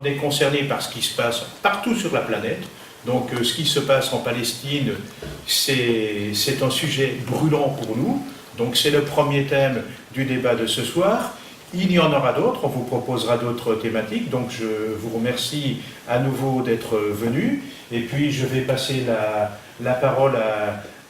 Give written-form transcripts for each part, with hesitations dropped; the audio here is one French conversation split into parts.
On est concerné par ce qui se passe partout sur la planète. Donc ce qui se passe en Palestine, c'est un sujet brûlant pour nous. Donc c'est le premier thème du débat de ce soir. Il y en aura d'autres, on vous proposera d'autres thématiques. Donc je vous remercie à nouveau d'être venu. Et puis je vais passer la parole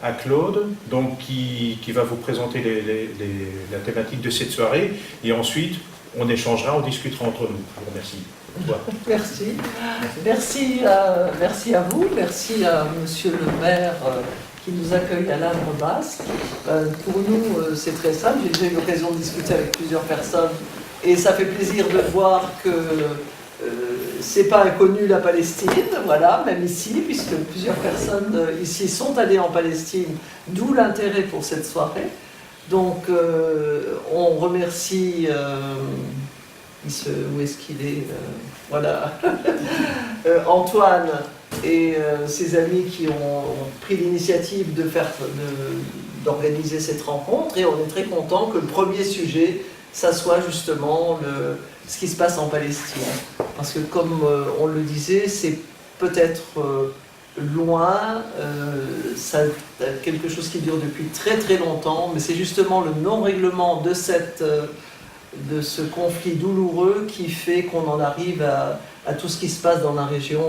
à Claude, donc, qui va vous présenter la thématique de cette soirée. Et ensuite, on échangera, on discutera entre nous. Je vous remercie. Merci. Merci à vous, merci à Monsieur le maire qui nous accueille à l'Âbre Basque. Pour nous, c'est très simple. J'ai déjà eu l'occasion de discuter avec plusieurs personnes et ça fait plaisir de voir que c'est pas inconnu la Palestine, voilà, même ici, puisque plusieurs personnes ici sont allées en Palestine, d'où l'intérêt pour cette soirée. Donc, on remercie... où est-ce qu'il est, voilà, Antoine et ses amis qui ont pris l'initiative d'organiser cette rencontre, et on est très content que le premier sujet, ça soit justement ce qui se passe en Palestine. Parce que comme on le disait, c'est peut-être loin, ça quelque chose qui dure depuis très très longtemps, mais c'est justement le non-règlement de ce conflit douloureux qui fait qu'on en arrive à tout ce qui se passe dans la région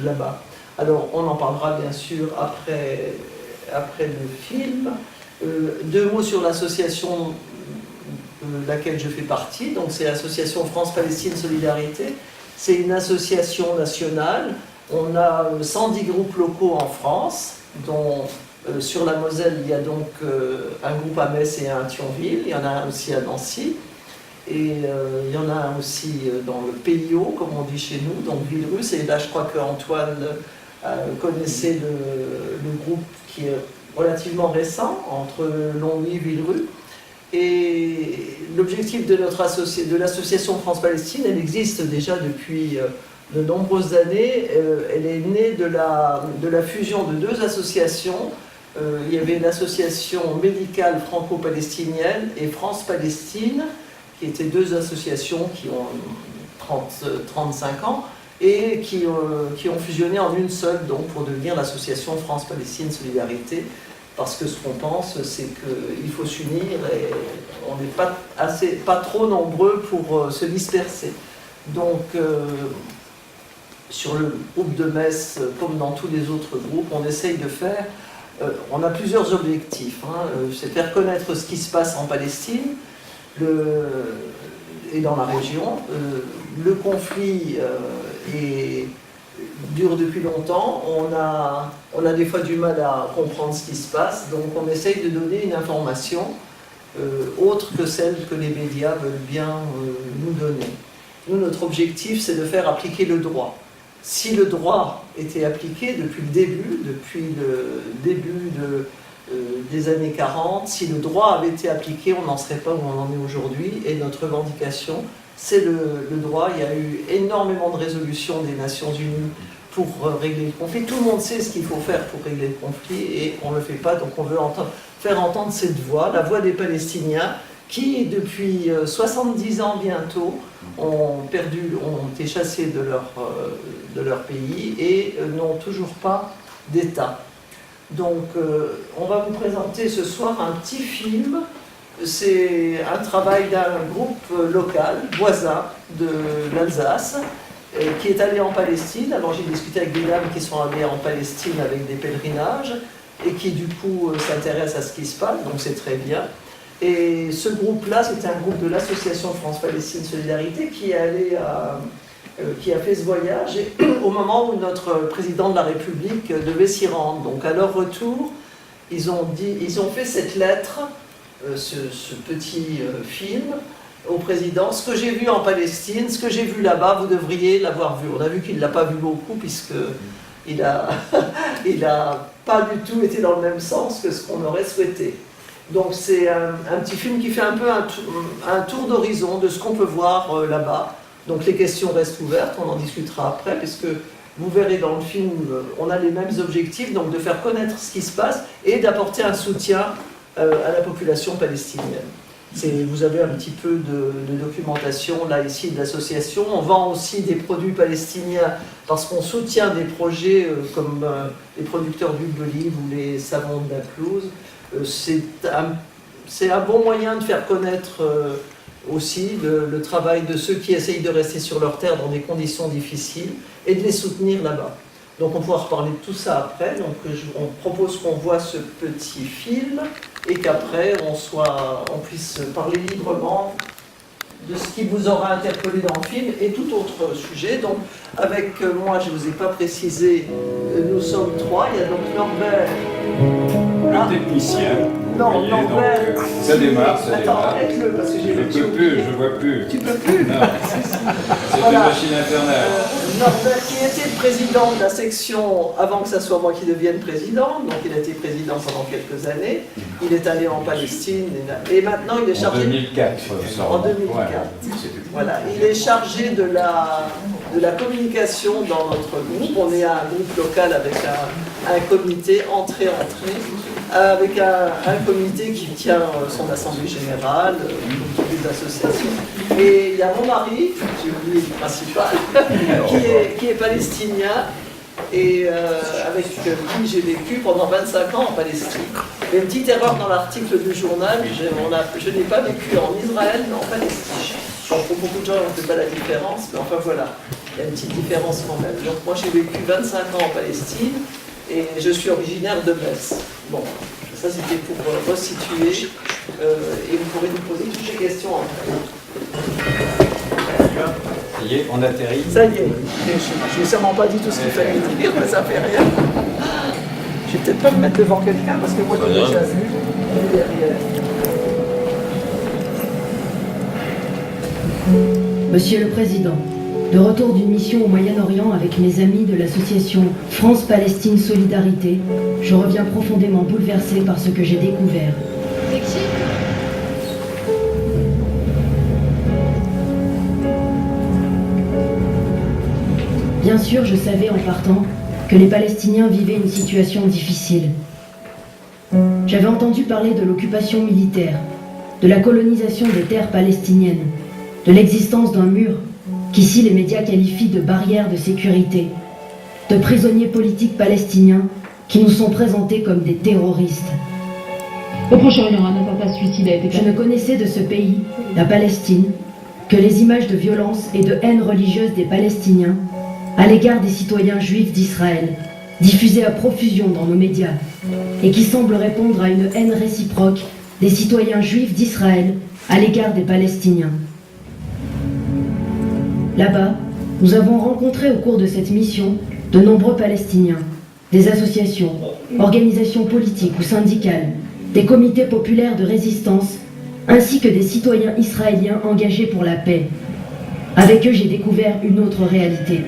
là-bas. Alors on en parlera bien sûr après le film. Deux mots sur l'association de laquelle je fais partie, donc c'est l'association France-Palestine Solidarité. C'est une association nationale. On a 110 groupes locaux en France, dont sur la Moselle, il y a donc un groupe à Metz et un à Thionville, il y en a un aussi à Nancy, et il y en a un aussi dans le PIO, comme on dit chez nous, donc Villerusse, et là je crois qu'Antoine connaissait le groupe qui est relativement récent, entre Longwy et Villerusse. Et l'objectif de l'association France-Palestine, elle existe déjà depuis de nombreuses années. Elle est née de la fusion de deux associations. Il y avait l'association médicale franco-palestinienne et France-Palestine, qui étaient deux associations qui ont 35 ans et qui ont fusionné en une seule, donc pour devenir l'association France-Palestine Solidarité. Parce que ce qu'on pense, c'est qu'il faut s'unir et on n'est pas trop nombreux pour se disperser. Donc, sur le groupe de Metz, comme dans tous les autres groupes, on essaye de faire... on a plusieurs objectifs. C'est faire connaître ce qui se passe en Palestine et dans la région. Le conflit dure depuis longtemps. On a des fois du mal à comprendre ce qui se passe. Donc on essaye de donner une information autre que celle que les médias veulent bien nous donner. Nous, notre objectif, c'est de faire appliquer le droit. Si le droit était appliqué depuis le début des années 40, si le droit avait été appliqué, on n'en serait pas où on en est aujourd'hui. Et notre revendication, c'est le droit. Il y a eu énormément de résolutions des Nations Unies pour régler le conflit. Tout le monde sait ce qu'il faut faire pour régler le conflit et on ne le fait pas. Donc on veut faire entendre cette voix, la voix des Palestiniens, qui depuis 70 ans bientôt ont été chassés de leur pays et n'ont toujours pas d'État. Donc on va vous présenter ce soir un petit film. C'est un travail d'un groupe local, voisin de l'Alsace, qui est allé en Palestine. Alors j'ai discuté avec des dames qui sont allées en Palestine avec des pèlerinages et qui du coup s'intéressent à ce qui se passe, donc c'est très bien. Et ce groupe-là, c'était un groupe de l'association France-Palestine Solidarité qui a fait ce voyage et, au moment où notre président de la République devait s'y rendre. Donc à leur retour, ils ont fait cette lettre, ce petit film au président. Ce que j'ai vu en Palestine, ce que j'ai vu là-bas, vous devriez l'avoir vu. On a vu qu'il ne l'a pas vu beaucoup puisqu'il n'a pas du tout été dans le même sens que ce qu'on aurait souhaité. Donc c'est un petit film qui fait un peu un tour d'horizon de ce qu'on peut voir là-bas. Donc les questions restent ouvertes, on en discutera après, puisque vous verrez dans le film, on a les mêmes objectifs, donc de faire connaître ce qui se passe et d'apporter un soutien à la population palestinienne. Vous avez un petit peu de documentation là ici de l'association. On vend aussi des produits palestiniens parce qu'on soutient des projets comme les producteurs d'huile d'olive ou les savons de la pelouse. C'est un bon moyen de faire connaître aussi le travail de ceux qui essayent de rester sur leur terre dans des conditions difficiles et de les soutenir là-bas. Donc on pourra reparler de tout ça après. Donc on propose qu'on voit ce petit film et qu'après on puisse parler librement de ce qui vous aura interpellé dans le film et tout autre sujet. Donc avec moi, je ne vous ai pas précisé, nous sommes trois. Il y a donc Norbert. Le technicien. Non, voyez, Norbert. donc, ça démarre, ça Attends, démarre. arrête-le parce que j'ai Je peux plus, je vois plus. Tu peux plus. Non. C'est Voilà. une machine infernale. Norbert qui était le président de la section avant que ça soit moi qui devienne président, donc il a été président pendant quelques années. Il est allé en Palestine et maintenant il est En chargé. 2004. ça En remonte. 2004. Ouais. Voilà, il est chargé de la communication dans notre groupe. On est un groupe local avec un comité entrée, avec un comité qui tient son assemblée générale, comme toutes les associations. Et il y a mon mari, j'ai oublié le principal, qui est palestinien et avec qui j'ai vécu pendant 25 ans en Palestine. Il y a une petite erreur dans l'article du journal, je n'ai pas vécu en Israël mais en Palestine. Pour beaucoup de gens, on ne fait pas la différence, mais enfin voilà, il y a une petite différence quand même. Donc moi j'ai vécu 25 ans en Palestine et je suis originaire de Metz. Bon, ça c'était pour resituer et vous pourrez nous poser toutes les questions après. Ça y est, on atterrit. Ça y est, je n'ai sûrement pas dit tout ce qu'il fallait dire, mais ça fait rien. Je vais peut-être pas me mettre devant quelqu'un parce que moi je l'ai déjà vu, il est derrière. Monsieur le Président, de retour d'une mission au Moyen-Orient avec mes amis de l'association France-Palestine Solidarité, je reviens profondément bouleversé par ce que j'ai découvert. Bien sûr, je savais en partant que les Palestiniens vivaient une situation difficile. J'avais entendu parler de l'occupation militaire, de la colonisation des terres palestiniennes, de l'existence d'un mur qu'ici les médias qualifient de barrière de sécurité, de prisonniers politiques palestiniens qui nous sont présentés comme des terroristes. Au Proche-Orient, un attentat suicide a été Je ne connaissais de ce pays, la Palestine, que les images de violence et de haine religieuse des Palestiniens à l'égard des citoyens juifs d'Israël, diffusées à profusion dans nos médias, et qui semblent répondre à une haine réciproque des citoyens juifs d'Israël à l'égard des Palestiniens. Là-bas, nous avons rencontré au cours de cette mission de nombreux Palestiniens, des associations, organisations politiques ou syndicales, des comités populaires de résistance, ainsi que des citoyens israéliens engagés pour la paix. Avec eux, j'ai découvert une autre réalité.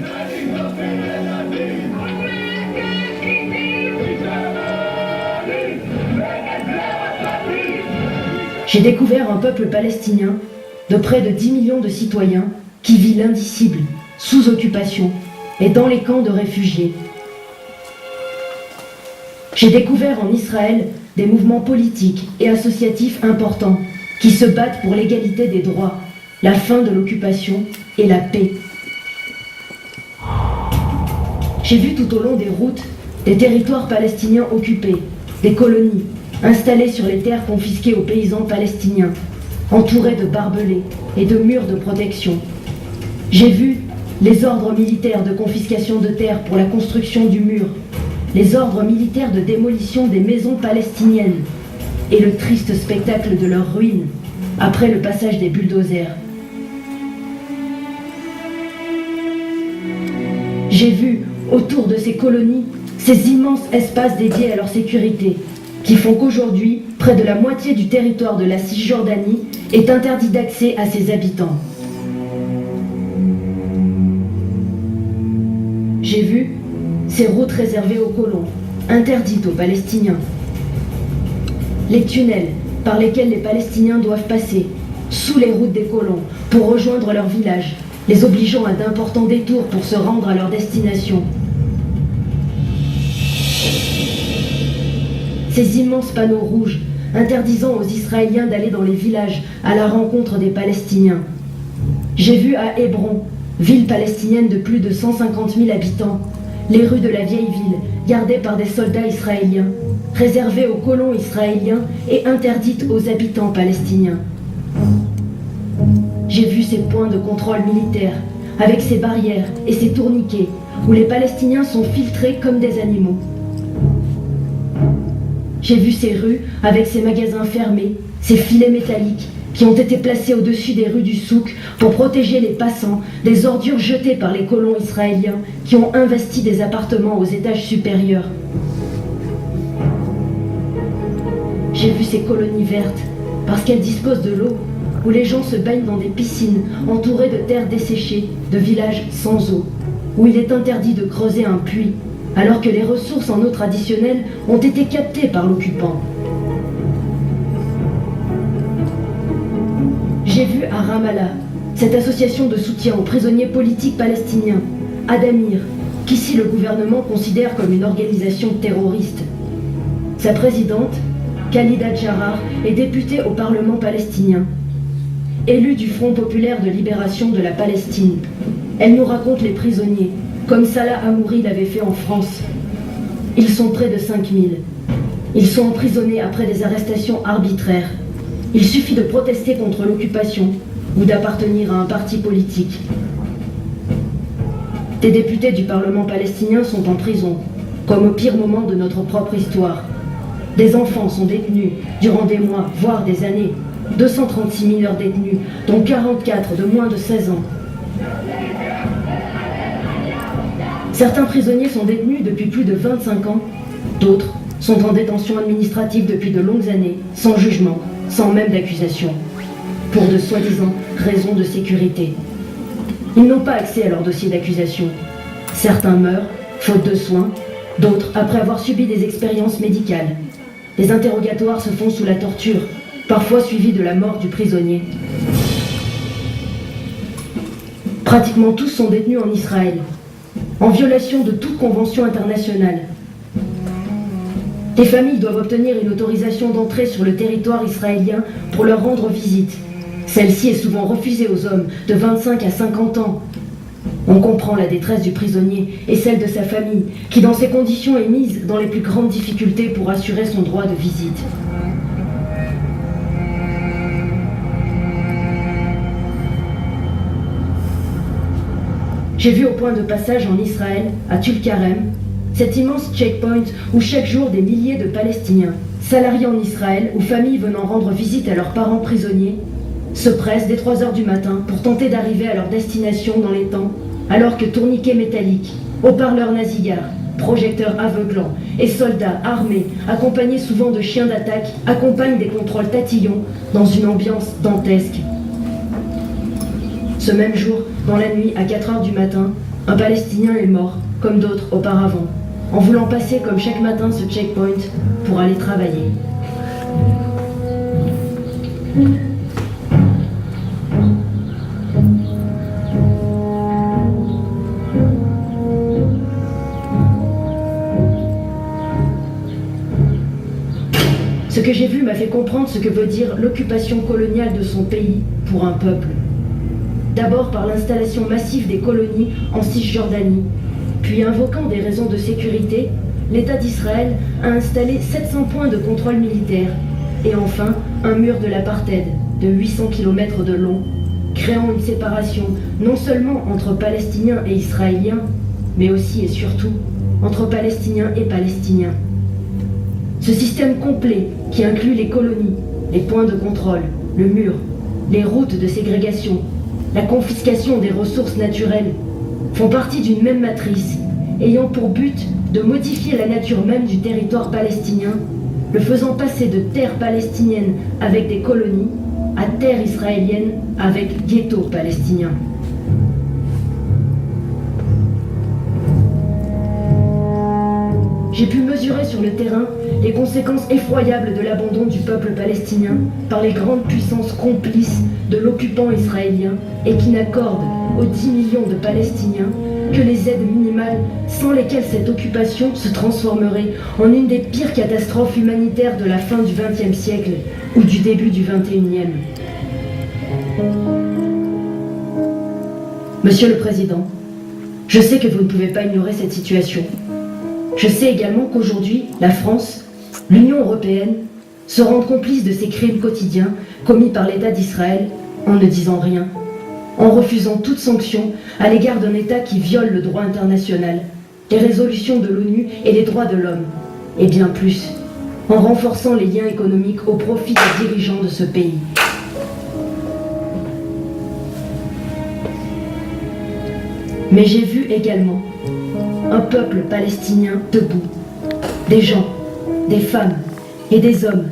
J'ai découvert un peuple palestinien de près de 10 millions de citoyens qui vit l'indicible, sous occupation et dans les camps de réfugiés. J'ai découvert en Israël des mouvements politiques et associatifs importants qui se battent pour l'égalité des droits, la fin de l'occupation et la paix. J'ai vu tout au long des routes des territoires palestiniens occupés, des colonies installées sur les terres confisquées aux paysans palestiniens, entourées de barbelés et de murs de protection. J'ai vu les ordres militaires de confiscation de terres pour la construction du mur, les ordres militaires de démolition des maisons palestiniennes et le triste spectacle de leur ruine après le passage des bulldozers. J'ai vu, autour de ces colonies, ces immenses espaces dédiés à leur sécurité, qui font qu'aujourd'hui, près de la moitié du territoire de la Cisjordanie est interdit d'accès à ses habitants. J'ai vu ces routes réservées aux colons, interdites aux Palestiniens. Les tunnels par lesquels les Palestiniens doivent passer, sous les routes des colons, pour rejoindre leur village, les obligeant à d'importants détours pour se rendre à leur destination. Ces immenses panneaux rouges interdisant aux Israéliens d'aller dans les villages à la rencontre des Palestiniens. J'ai vu à Hébron, ville palestinienne de plus de 150 000 habitants, les rues de la vieille ville, gardées par des soldats israéliens, réservées aux colons israéliens et interdites aux habitants palestiniens. J'ai vu ces points de contrôle militaire, avec ces barrières et ces tourniquets, où les Palestiniens sont filtrés comme des animaux. J'ai vu ces rues avec ces magasins fermés, ces filets métalliques qui ont été placés au-dessus des rues du souk pour protéger les passants des ordures jetées par les colons israéliens qui ont investi des appartements aux étages supérieurs. J'ai vu ces colonies vertes parce qu'elles disposent de l'eau, où les gens se baignent dans des piscines entourées de terres desséchées, de villages sans eau, où il est interdit de creuser un puits, alors que les ressources en eau traditionnelle ont été captées par l'occupant. J'ai vu à Ramallah, cette association de soutien aux prisonniers politiques palestiniens, Adamir, qu'ici le gouvernement considère comme une organisation terroriste. Sa présidente, Khalida Jarrah, est députée au Parlement palestinien. Élue du Front populaire de libération de la Palestine, elle nous raconte les prisonniers, comme Salah Hamouri l'avait fait en France. Ils sont près de 5000. Ils sont emprisonnés après des arrestations arbitraires. Il suffit de protester contre l'occupation ou d'appartenir à un parti politique. Des députés du Parlement palestinien sont en prison, comme au pire moment de notre propre histoire. Des enfants sont détenus durant des mois, voire des années. 236 mineurs détenus, dont 44 de moins de 16 ans. Certains prisonniers sont détenus depuis plus de 25 ans, d'autres sont en détention administrative depuis de longues années, sans jugement, sans même d'accusation, pour de soi-disant raisons de sécurité. Ils n'ont pas accès à leur dossier d'accusation. Certains meurent, faute de soins, d'autres après avoir subi des expériences médicales. Les interrogatoires se font sous la torture, parfois suivis de la mort du prisonnier. Pratiquement tous sont détenus en Israël, en violation de toute convention internationale. Les familles doivent obtenir une autorisation d'entrée sur le territoire israélien pour leur rendre visite. Celle-ci est souvent refusée aux hommes de 25 à 50 ans. On comprend la détresse du prisonnier et celle de sa famille, qui dans ces conditions est mise dans les plus grandes difficultés pour assurer son droit de visite. J'ai vu au point de passage en Israël, à Tulkarem, cet immense checkpoint où chaque jour des milliers de Palestiniens, salariés en Israël ou familles venant rendre visite à leurs parents prisonniers, se pressent dès 3 heures du matin pour tenter d'arriver à leur destination dans les temps, alors que tourniquets métalliques, haut-parleurs nasillards, projecteurs aveuglants et soldats armés, accompagnés souvent de chiens d'attaque, accompagnent des contrôles tatillons dans une ambiance dantesque. Ce même jour, dans la nuit, à 4 heures du matin, un Palestinien est mort, comme d'autres auparavant, en voulant passer comme chaque matin ce checkpoint pour aller travailler. Ce que j'ai vu m'a fait comprendre ce que veut dire l'occupation coloniale de son pays pour un peuple. D'abord par l'installation massive des colonies en Cisjordanie, puis invoquant des raisons de sécurité, l'État d'Israël a installé 700 points de contrôle militaire, et enfin un mur de l'apartheid de 800 km de long, créant une séparation non seulement entre Palestiniens et Israéliens, mais aussi et surtout entre Palestiniens et Palestiniens. Ce système complet qui inclut les colonies, les points de contrôle, le mur, les routes de ségrégation, la confiscation des ressources naturelles, font partie d'une même matrice, ayant pour but de modifier la nature même du territoire palestinien, le faisant passer de terre palestinienne avec des colonies à terre israélienne avec ghetto palestinien. J'ai pu mesurer sur le terrain les conséquences effroyables de l'abandon du peuple palestinien par les grandes puissances complices de l'occupant israélien et qui n'accordent aux 10 millions de Palestiniens que les aides minimales sans lesquelles cette occupation se transformerait en une des pires catastrophes humanitaires de la fin du XXe siècle ou du début du XXIe. Monsieur le Président, je sais que vous ne pouvez pas ignorer cette situation. Je sais également qu'aujourd'hui, la France, l'Union européenne, se rendent complices de ces crimes quotidiens commis par l'État d'Israël en ne disant rien, en refusant toute sanction à l'égard d'un État qui viole le droit international, les résolutions de l'ONU et les droits de l'homme, et bien plus, en renforçant les liens économiques au profit des dirigeants de ce pays. Mais j'ai vu également un peuple palestinien debout, des gens, des femmes et des hommes,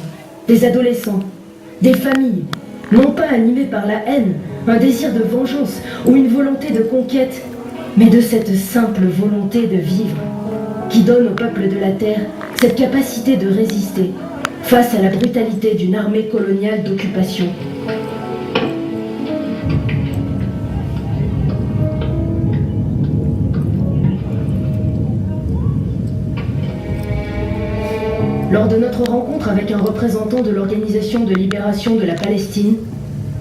des adolescents, des familles, non pas animés par la haine, un désir de vengeance ou une volonté de conquête, mais de cette simple volonté de vivre, qui donne au peuple de la terre cette capacité de résister face à la brutalité d'une armée coloniale d'occupation. Lors de notre rencontre avec un représentant de l'Organisation de libération de la Palestine,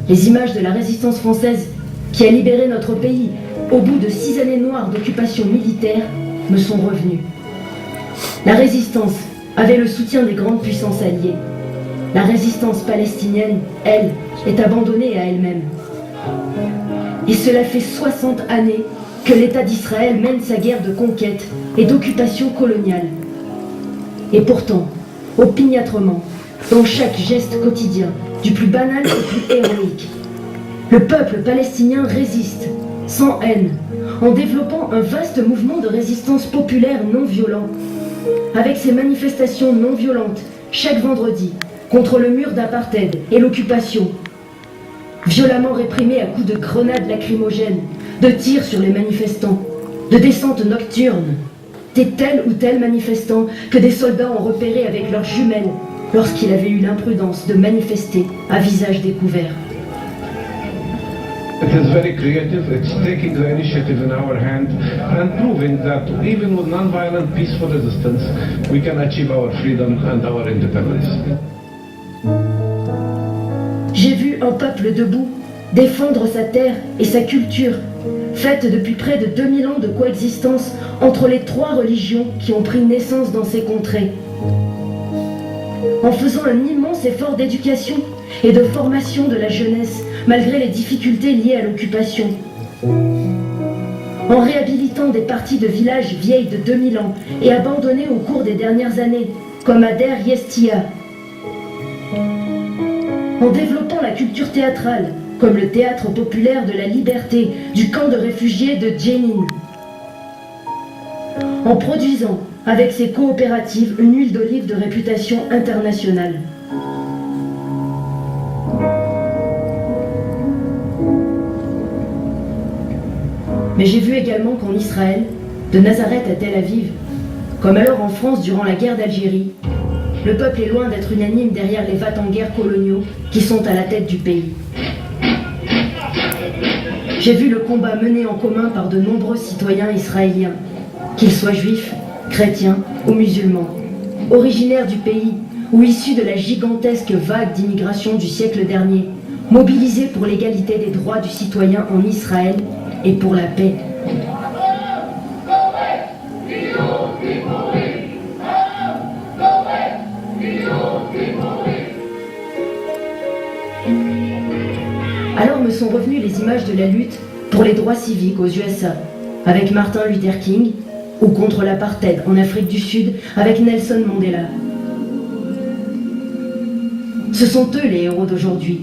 les images de la résistance française qui a libéré notre pays au bout de 6 années noires d'occupation militaire me sont revenues. La résistance avait le soutien des grandes puissances alliées. La résistance palestinienne, elle, est abandonnée à elle-même. Et cela fait 60 années que l'État d'Israël mène sa guerre de conquête et d'occupation coloniale. Et pourtant, opiniâtrement, dans chaque geste quotidien, du plus banal au plus héroïque, le peuple palestinien résiste, sans haine, en développant un vaste mouvement de résistance populaire non violent, avec ses manifestations non violentes, chaque vendredi, contre le mur d'apartheid et l'occupation, violemment réprimés à coups de grenades lacrymogènes, de tirs sur les manifestants, de descentes nocturnes, des tels ou tels manifestants que des soldats ont repérés avec leurs jumelles lorsqu'il avait eu l'imprudence de manifester à visage découvert. It is very creative. It's taking the initiative in our hand and proving that even with non-violent, peaceful resistance, we can achieve our freedom and our independence. J'ai vu un peuple debout défendre sa terre et sa culture, faite depuis près de 2000 ans de coexistence entre les 3 religions qui ont pris naissance dans ces contrées. En faisant un immense effort d'éducation et de formation de la jeunesse, malgré les difficultés liées à l'occupation. En réhabilitant des parties de villages vieilles de 2000 ans et abandonnées au cours des dernières années, comme à Der Yestia. En développant la culture théâtrale, comme le Théâtre populaire de la Liberté du camp de réfugiés de Jenin. En produisant, avec ses coopératives, une huile d'olive de réputation internationale. Mais j'ai vu également qu'en Israël, de Nazareth à Tel Aviv, comme alors en France durant la guerre d'Algérie, le peuple est loin d'être unanime derrière les va-t-en-guerre coloniaux qui sont à la tête du pays. J'ai vu le combat mené en commun par de nombreux citoyens israéliens, qu'ils soient juifs, chrétiens ou musulmans, originaires du pays ou issus de la gigantesque vague d'immigration du siècle dernier, mobilisés pour l'égalité des droits du citoyen en Israël et pour la paix. Alors me sont revenues les images de la lutte pour les droits civiques aux USA, avec Martin Luther King, ou contre l'apartheid en Afrique du Sud, avec Nelson Mandela. Ce sont eux les héros d'aujourd'hui,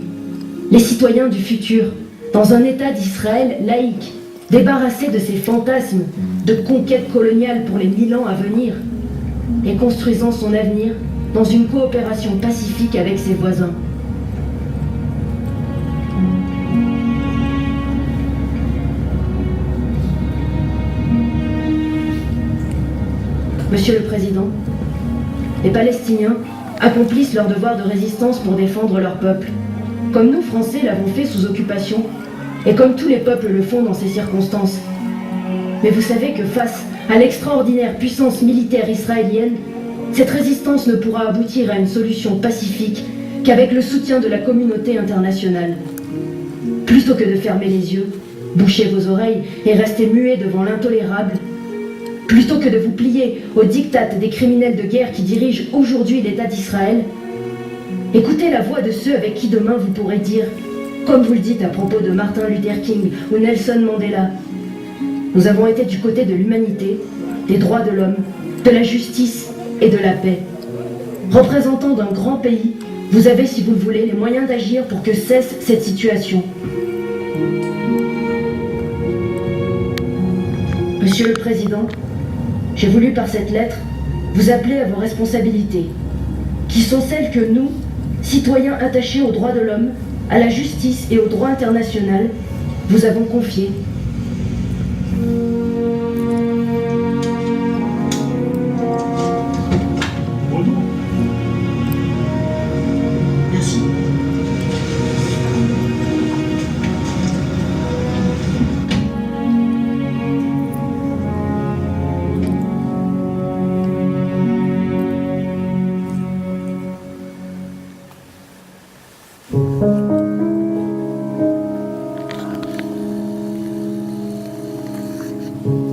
les citoyens du futur, dans un État d'Israël laïque, débarrassé de ses fantasmes de conquête coloniale pour les 1000 ans à venir, et construisant son avenir dans une coopération pacifique avec ses voisins. Monsieur le Président, les Palestiniens accomplissent leur devoir de résistance pour défendre leur peuple, comme nous, Français, l'avons fait sous occupation, et comme tous les peuples le font dans ces circonstances. Mais vous savez que face à l'extraordinaire puissance militaire israélienne, cette résistance ne pourra aboutir à une solution pacifique qu'avec le soutien de la communauté internationale. Plutôt que de fermer les yeux, boucher vos oreilles et rester muets devant l'intolérable, plutôt que de vous plier aux diktats des criminels de guerre qui dirigent aujourd'hui l'État d'Israël, écoutez la voix de ceux avec qui demain vous pourrez dire, comme vous le dites à propos de Martin Luther King ou Nelson Mandela, nous avons été du côté de l'humanité, des droits de l'homme, de la justice et de la paix. Représentant d'un grand pays, vous avez, si vous le voulez, les moyens d'agir pour que cesse cette situation. Monsieur le Président, j'ai voulu par cette lettre vous appeler à vos responsabilités, qui sont celles que nous, citoyens attachés aux droits de l'homme, à la justice et au droit international, vous avons confiées. Merci.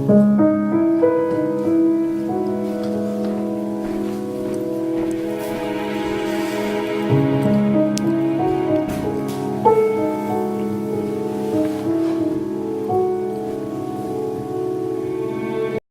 Thank you.